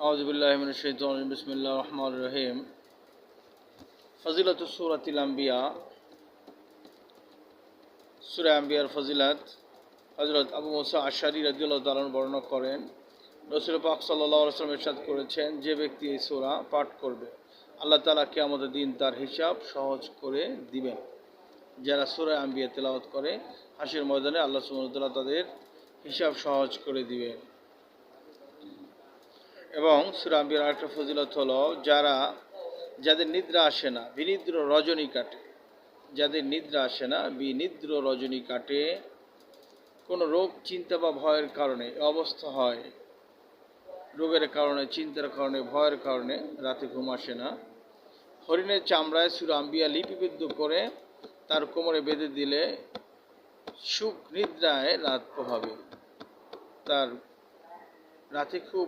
আউযুবিল্লাহি মিনাশ শাইতানির রাজিম বিসমিল্লাহির রহমানির রহিম। ফজিলাতুস সূরাতিল আম্বিয়া। সূরা আম্বিয়ার ফজিলত হযরত আবু মুসা আশআরী রাদিয়াল্লাহু তাআলা বর্ণনা করেন, রাসূল পাক সাল্লাল্লাহু আলাইহি ওয়াসাল্লাম ইরশাদ করেছেন, যে ব্যক্তি এই সূরা পাঠ করবে আল্লাহ তাআলা কিয়ামতের দিন তার হিসাব সহজ করে দিবেন। যারা সূরা আম্বিয়া তেলাওয়াত করে হাসরের ময়দানে আল্লাহ সুবহানাহু ওয়া তাআলা তাদের হিসাব সহজ করে দিবেন। এবং সূরা আম্বিয়ার আরেকটা ফজিলত হলো, যাদের নিদ্রা আসে না, বিনিদ্র রজনী কাটে, যাদের নিদ্রা আসে না, বিনিদ্র রজনী কাটে, কোনো রোগ চিন্তা বা ভয়ের কারণে অবস্থা হয়, রোগের কারণে, চিন্তার কারণে, ভয়ের কারণে রাতে ঘুম আসে না, হরিণের চামড়ায় সূরা আম্বিয়া লিপিবদ্ধ করে তার কোমরে বেঁধে দিলে সুখ নিদ্রায় রাত পোহাবে। তার রাতে খুব